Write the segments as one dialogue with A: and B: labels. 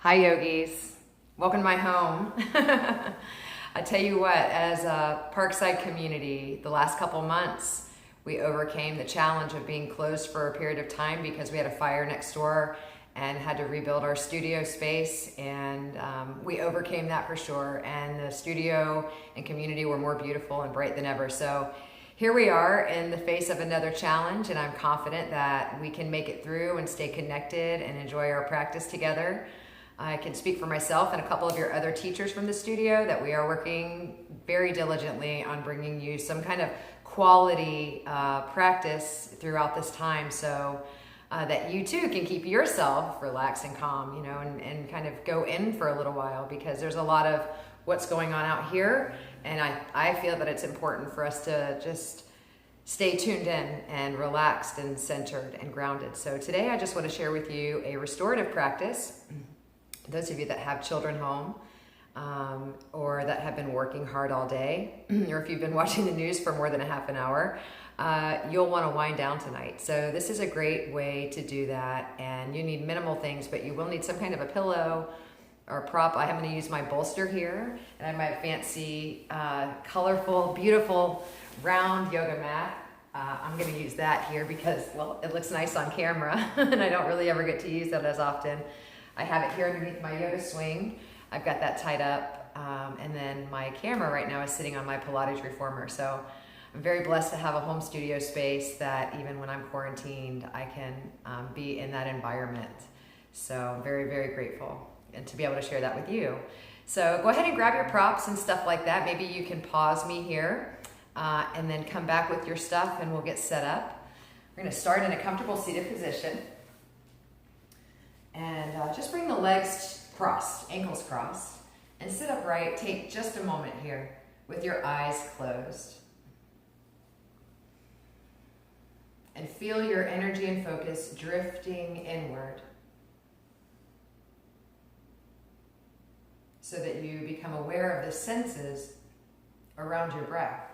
A: Hi yogis, welcome to my home. I tell you what, as a Parkside community, the last couple months, we overcame the challenge of being closed for a period of time because we had a fire next door and had to rebuild our studio space, and we overcame that for sure, and the studio and community were more beautiful and bright than ever. So here we are in the face of another challenge, and I'm confident that we can make it through and stay connected and enjoy our practice together. I can speak for myself and a couple of your other teachers from the studio that we are working very diligently on bringing you some kind of quality practice throughout this time, so that you too can keep yourself relaxed and calm, and kind of go in for a little while, because there's a lot of what's going on out here, and I feel that it's important for us to just stay tuned in and relaxed and centered and grounded. So today I just want to share with you a restorative practice. Those of you that have children home, or that have been working hard all day, or if you've been watching the news for more than a half an hour, you'll want to wind down tonight. So this is a great way to do that, and you need minimal things, but you will need some kind of a pillow or prop. I'm going to use my bolster here, and I have my fancy, colorful, beautiful, round yoga mat. I'm going to use that here because, well, it looks nice on camera, and I don't really ever get to use that as often. I have it here underneath my yoga swing. I've got that tied up, and then my camera right now is sitting on my Pilates reformer. So I'm very blessed to have a home studio space that even when I'm quarantined, I can be in that environment. So I'm very, very grateful and to be able to share that with you. So go ahead and grab your props and stuff like that. Maybe you can pause me here and then come back with your stuff and we'll get set up. We're gonna start in a comfortable seated position. And just bring the legs crossed, ankles crossed, and sit upright. Take just a moment here with your eyes closed. And feel your energy and focus drifting inward so that you become aware of the senses around your breath.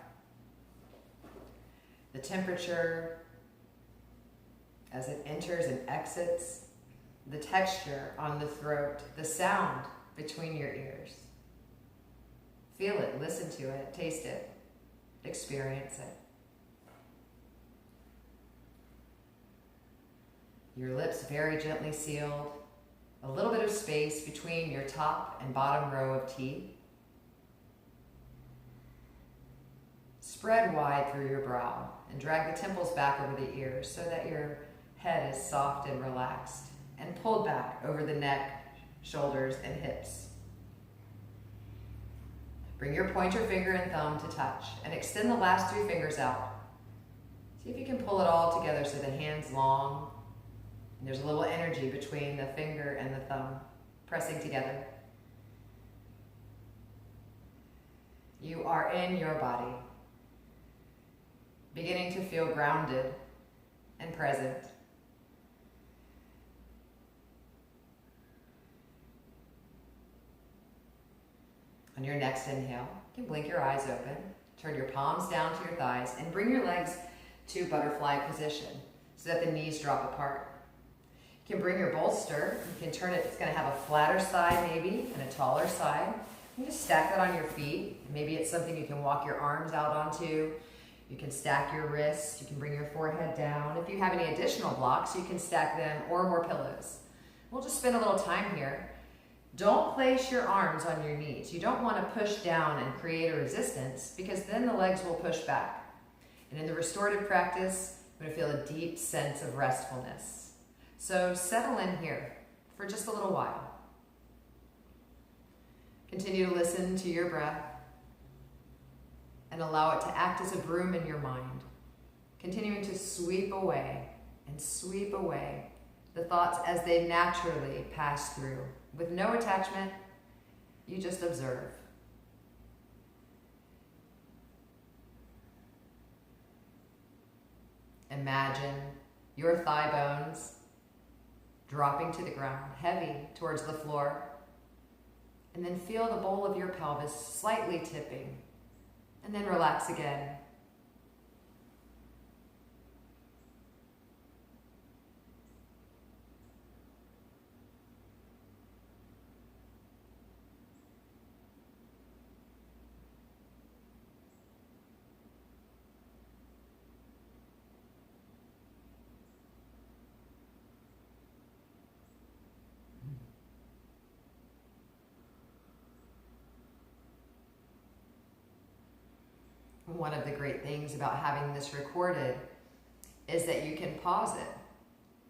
A: The temperature as it enters and exits, the texture on the throat, the sound between your ears. Feel it, listen to it, taste it, experience it. Your lips very gently sealed, a little bit of space between your top and bottom row of teeth. Spread wide through your brow and drag the temples back over the ears so that your head is soft and relaxed, and pulled back over the neck, shoulders, and hips. Bring your pointer finger and thumb to touch and extend the last 3 fingers out. See if you can pull it all together so the hand's long and there's a little energy between the finger and the thumb pressing together. You are in your body, beginning to feel grounded and present. On your next inhale, you can blink your eyes open, turn your palms down to your thighs, and bring your legs to butterfly position so that the knees drop apart. You can bring your bolster, you can turn it, it's going to have a flatter side maybe, and a taller side. You can just stack that on your feet. Maybe it's something you can walk your arms out onto. You can stack your wrists, you can bring your forehead down. If you have any additional blocks, you can stack them or more pillows. We'll just spend a little time here. Don't place your arms on your knees. You don't want to push down and create a resistance, because then the legs will push back. And in the restorative practice, I'm going to feel a deep sense of restfulness. So settle in here for just a little while. Continue to listen to your breath and allow it to act as a broom in your mind, continuing to sweep away the thoughts as they naturally pass through. With no attachment, you just observe. Imagine your thigh bones dropping to the ground, heavy towards the floor, and then feel the bowl of your pelvis slightly tipping, and then relax again. one of the great things about having this recorded is that you can pause it.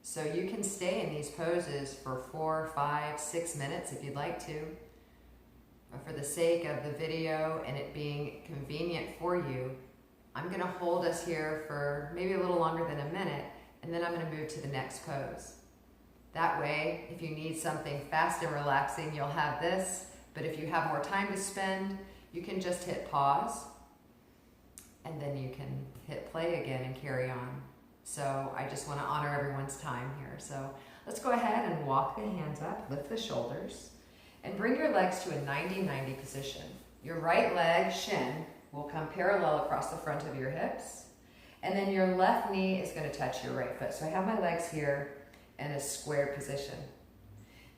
A: So you can stay in these poses for 4, 5, 6 minutes if you'd like to. But for the sake of the video and it being convenient for you, I'm going to hold us here for maybe a little longer than a minute, and then I'm going to move to the next pose. That way, if you need something fast and relaxing, you'll have this. But if you have more time to spend, you can just hit pause, and then you can hit play again and carry on. So I just want to honor everyone's time here. So let's go ahead and walk the hands up, lift the shoulders, and bring your legs to a 90-90 position. Your right leg, shin, will come parallel across the front of your hips, and then your left knee is going to touch your right foot. So I have my legs here in a squared position.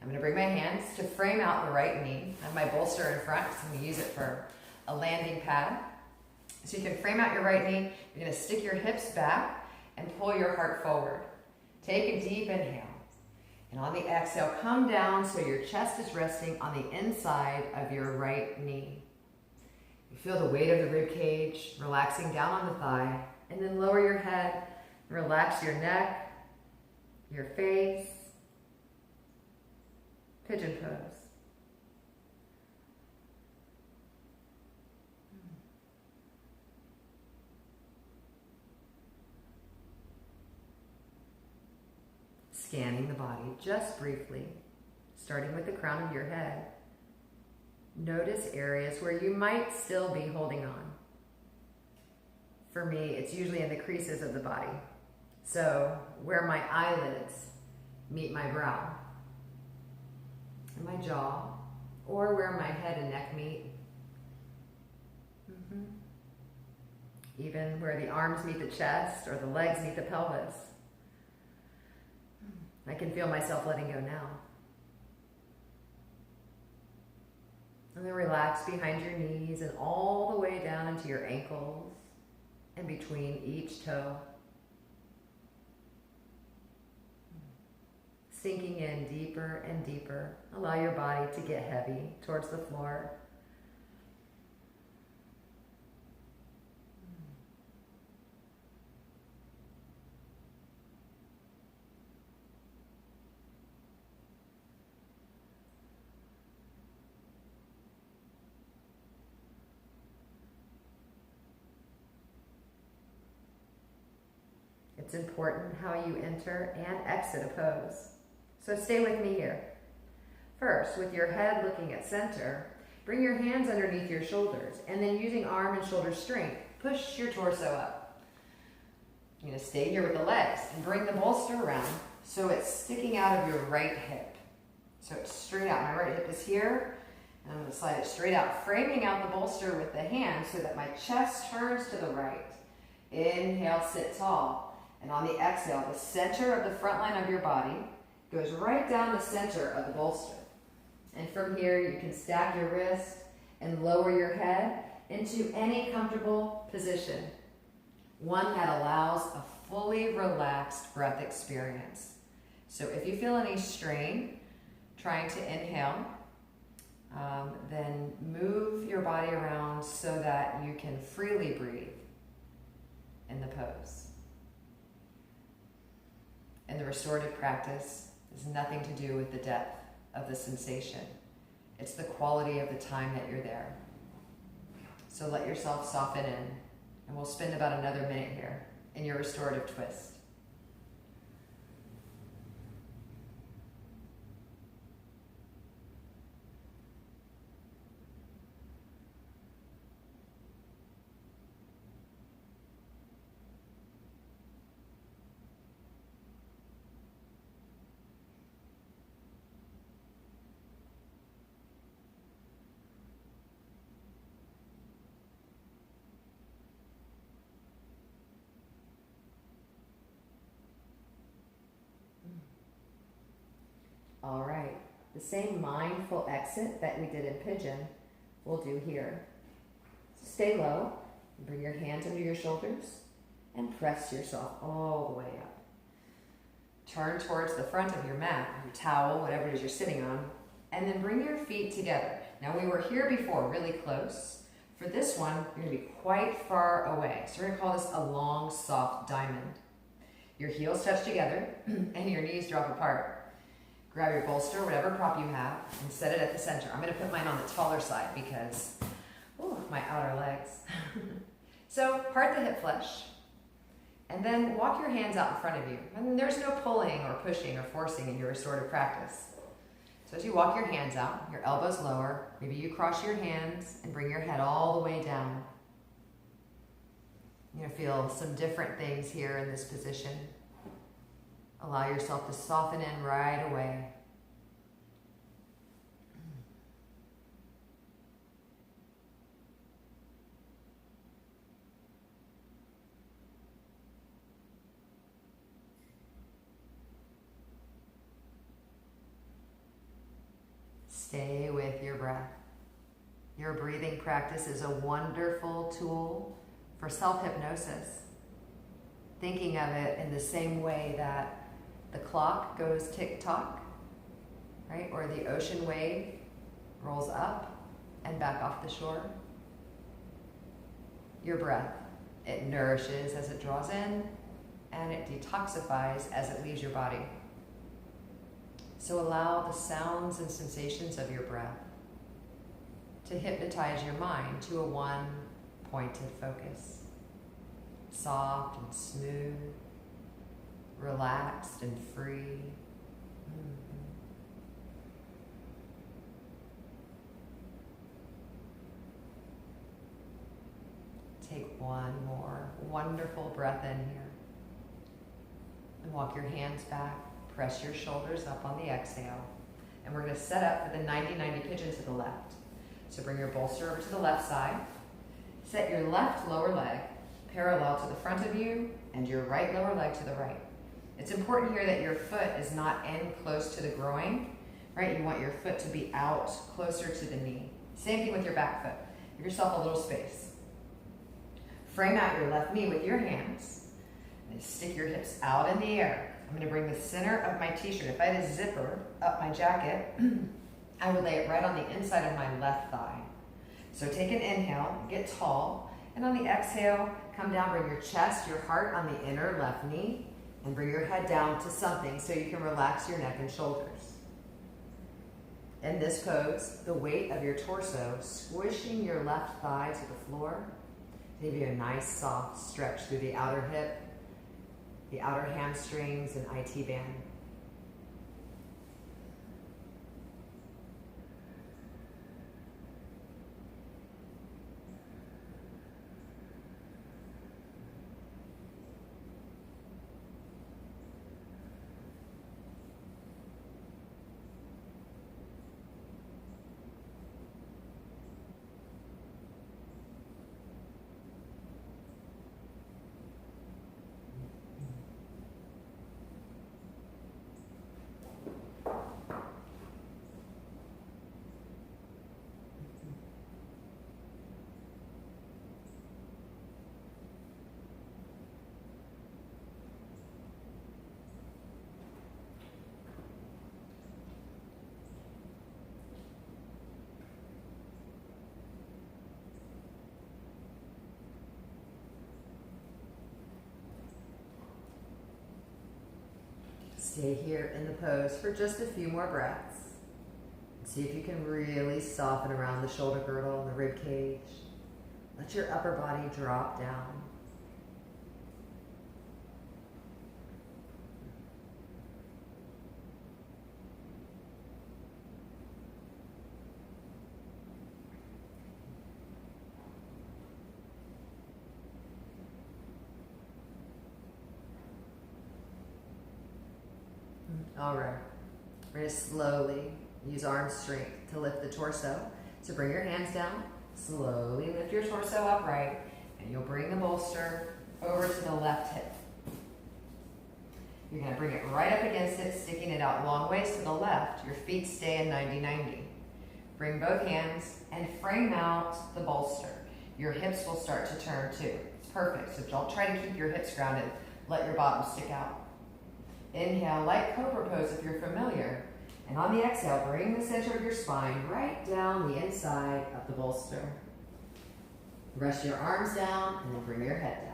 A: I'm going to bring my hands to frame out the right knee. I have my bolster in front, so I'm going to use it for a landing pad. So you can frame out your right knee. You're going to stick your hips back and pull your heart forward. Take a deep inhale. And on the exhale, come down so your chest is resting on the inside of your right knee. You feel the weight of the rib cage relaxing down on the thigh, and then lower your head, relax your neck, your face, pigeon pose. Scanning the body just briefly, starting with the crown of your head. Notice areas where you might still be holding on. For me, it's usually in the creases of the body. So where my eyelids meet my brow, and my jaw, or where my head and neck meet. Even where the arms meet the chest or the legs meet the pelvis. I can feel myself letting go now. And then relax behind your knees and all the way down into your ankles and between each toe. Sinking in deeper and deeper. Allow your body to get heavy towards the floor. It's important how you enter and exit a pose. So stay with me here. First, with your head looking at center, bring your hands underneath your shoulders, and then using arm and shoulder strength, push your torso up. You're going to stay here with the legs and bring the bolster around so it's sticking out of your right hip. So it's straight out. My right hip is here, and I'm going to slide it straight out, framing out the bolster with the hand so that my chest turns to the right. Inhale, sit tall. And on the exhale, the center of the front line of your body goes right down the center of the bolster. And from here, you can stack your wrist and lower your head into any comfortable position. One that allows a fully relaxed breath experience. So if you feel any strain trying to inhale, then move your body around so that you can freely breathe in the pose. And the restorative practice has nothing to do with the depth of the sensation. It's the quality of the time that you're there. So let yourself soften in, and we'll spend about another minute here in your restorative twist. All right, the same mindful exit that we did in pigeon, we'll do here. So stay low, bring your hands under your shoulders, and press yourself all the way up. Turn towards the front of your mat, your towel, whatever it is you're sitting on, and then bring your feet together. Now we were here before, really close. For this one, you're gonna be quite far away. So we're gonna call this a long, soft diamond. Your heels touch together and your knees drop apart. Grab your bolster, whatever prop you have, and set it at the center. I'm gonna put mine on the taller side because, my outer legs. So part the hip flesh, and then walk your hands out in front of you. And there's no pulling or pushing or forcing in your restorative practice. So as you walk your hands out, your elbows lower, maybe you cross your hands and bring your head all the way down. You're gonna feel some different things here in this position. Allow yourself to soften in right away. Stay with your breath. Your breathing practice is a wonderful tool for self-hypnosis. Thinking of it in the same way that the clock goes tick-tock, right? Or the ocean wave rolls up and back off the shore. Your breath, it nourishes as it draws in, and it detoxifies as it leaves your body. So allow the sounds and sensations of your breath to hypnotize your mind to a one-pointed focus. Soft and smooth, relaxed and free. Take one more wonderful breath in here. And walk your hands back. Press your shoulders up on the exhale. And we're going to set up for the 90-90 pigeon to the left. So bring your bolster over to the left side. Set your left lower leg parallel to the front of you and your right lower leg to the right. It's important here that your foot is not in close to the groin, right? You want your foot to be out closer to the knee. Same thing with your back foot. Give yourself a little space. Frame out your left knee with your hands and stick your hips out in the air. I'm going to bring the center of my t-shirt. If I had a zipper up my jacket, I would lay it right on the inside of my left thigh. So take an inhale, get tall, and on the exhale, come down, bring your chest, your heart on the inner left knee, and bring your head down to something so you can relax your neck and shoulders. In this pose, the weight of your torso squishing your left thigh to the floor, give you a nice soft stretch through the outer hip, the outer hamstrings and IT band. Stay here in the pose for just a few more breaths. See if you can really soften around the shoulder girdle and the rib cage. Let your upper body drop down. All right, we're going to slowly use arm strength to lift the torso. So bring your hands down, slowly lift your torso upright, and you'll bring the bolster over to the left hip. You're going to bring it right up against it, sticking it out long ways to the left. Your feet stay in 90-90. Bring both hands and frame out the bolster. Your hips will start to turn too. It's perfect, so don't try to keep your hips grounded. Let your bottom stick out. Inhale, light cobra pose if you're familiar. And on the exhale, bring the center of your spine right down the inside of the bolster. Rest your arms down and then bring your head down.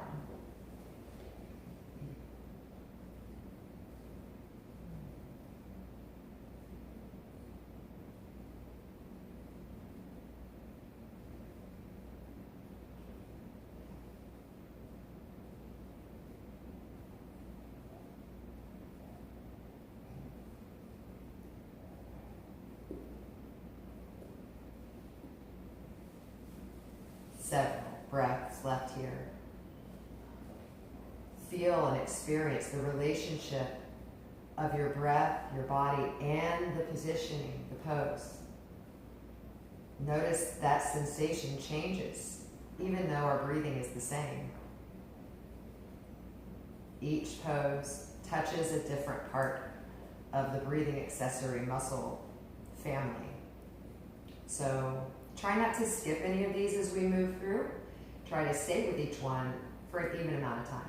A: Several breaths left here. Feel and experience the relationship of your breath, your body, and the positioning, the pose. Notice that sensation changes, even though our breathing is the same. Each pose touches a different part of the breathing accessory muscle family. So try not to skip any of these as we move through. Try to stay with each one for an even amount of time.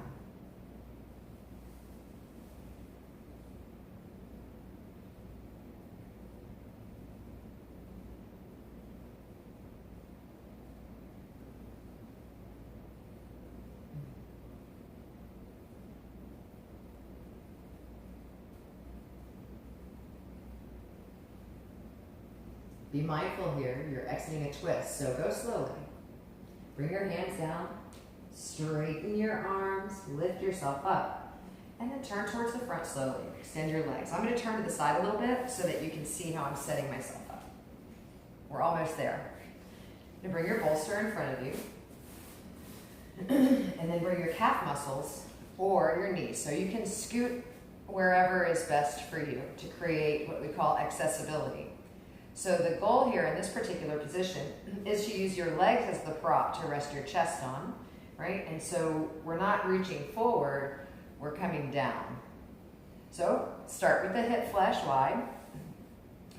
A: Be mindful here, you're exiting a twist, so go slowly. Bring your hands down, straighten your arms, lift yourself up, and then turn towards the front slowly. Extend your legs. I'm going to turn to the side a little bit so that you can see how I'm setting myself up. We're almost there. Now bring your bolster in front of you, and then bring your calf muscles or your knees. So you can scoot wherever is best for you to create what we call accessibility. So the goal here in this particular position is to use your legs as the prop to rest your chest on, right? And so we're not reaching forward, we're coming down. So start with the hip flesh wide.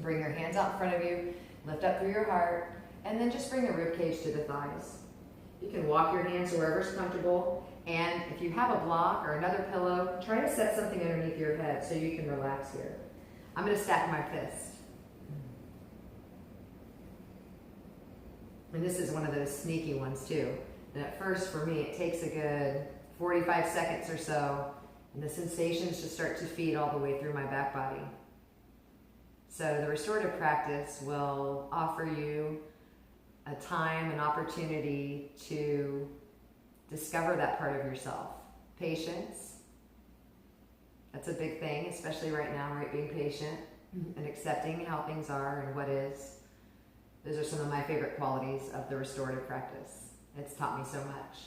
A: Bring your hands out in front of you, lift up through your heart, and then just bring the rib cage to the thighs. You can walk your hands wherever's comfortable, and if you have a block or another pillow, try to set something underneath your head so you can relax here. I'm going to stack my fists. And this is one of those sneaky ones too. And at first for me, it takes a good 45 seconds or so, and the sensations just start to feed all the way through my back body. So the restorative practice will offer you a time, an opportunity to discover that part of yourself. Patience. That's a big thing, especially right now, right? Being patient and accepting how things are and what is. Those are some of my favorite qualities of the restorative practice. It's taught me so much.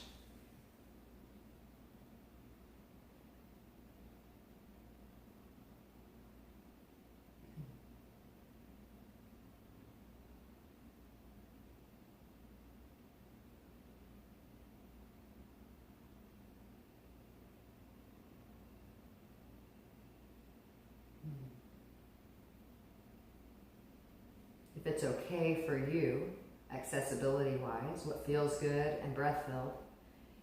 A: If it's okay for you, accessibility-wise, what feels good and breath-filled,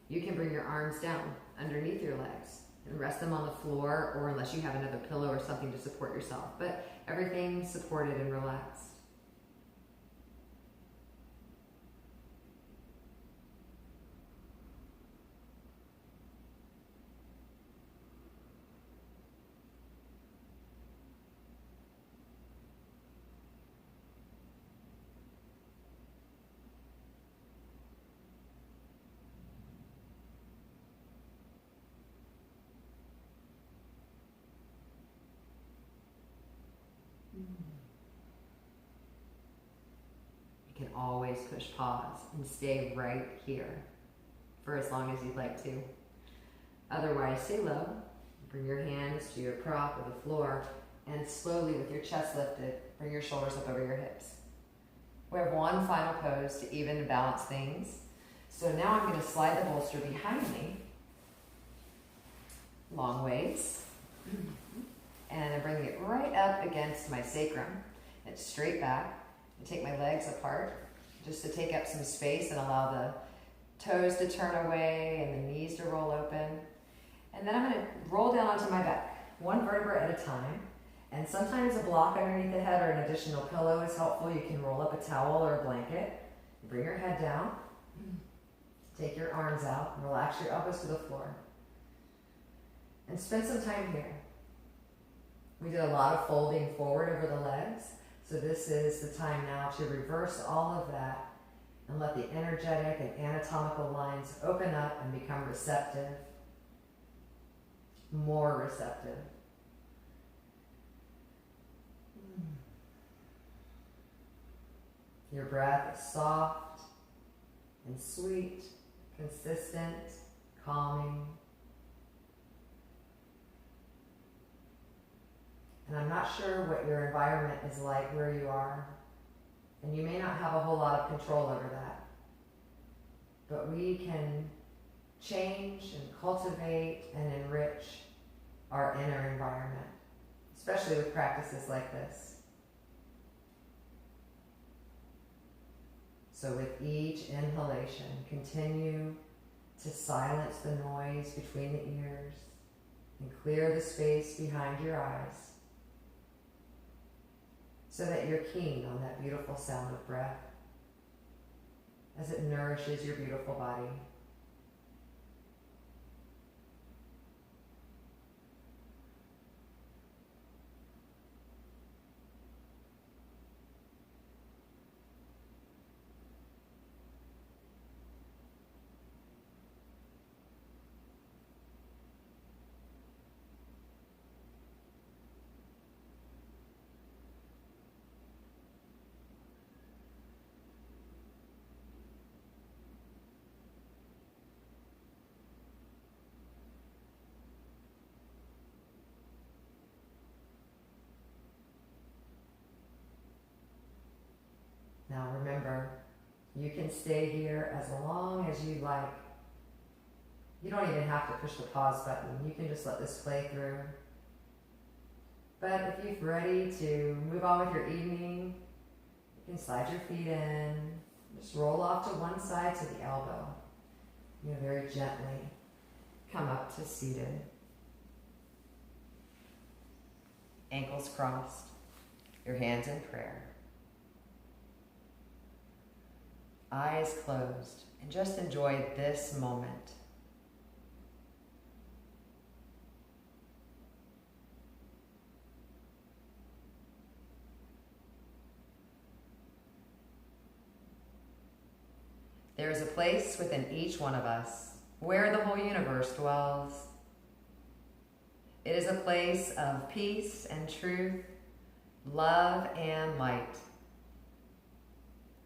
A: you can bring your arms down underneath your legs and rest them on the floor, or unless you have another pillow or something to support yourself. But everything supported and relaxed. You can always push pause and stay right here for as long as you'd like to. Otherwise, stay low. Bring your hands to your prop or the floor, and slowly with your chest lifted, bring your shoulders up over your hips. We have one final pose to even and balance things. So now I'm going to slide the bolster behind me, long ways, and I bring it right up against my sacrum. It's straight back. I take my legs apart just to take up some space and allow the toes to turn away and the knees to roll open. And then I'm going to roll down onto my back, one vertebra at a time. And sometimes a block underneath the head or an additional pillow is helpful. You can roll up a towel or a blanket. Bring your head down. Take your arms out and relax your elbows to the floor. And spend some time here. We did a lot of folding forward over the legs, so this is the time now to reverse all of that and let the energetic and anatomical lines open up and become receptive, more receptive. Your breath is soft and sweet, consistent, calming. And I'm not sure what your environment is like where you are, and you may not have a whole lot of control over that. But we can change and cultivate and enrich our inner environment, especially with practices like this. So with each inhalation, continue to silence the noise between the ears and clear the space behind your eyes so that you're keen on that beautiful sound of breath as it nourishes your beautiful body. Now remember, you can stay here as long as you like. You don't even have to push the pause button. You can just let this play through. But if you're ready to move on with your evening, you can slide your feet in. Just roll off to one side to the elbow. Very gently come up to seated. Ankles crossed, your hands in prayer. Eyes closed, and just enjoy this moment. There is a place within each one of us where the whole universe dwells. It is a place of peace and truth, love and light.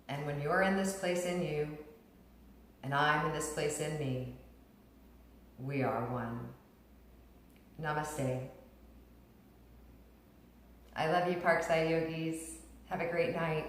A: And when you're in this place in you, and I'm in this place in me, we are one. Namaste. I love you, Parkside Yogis. Have a great night.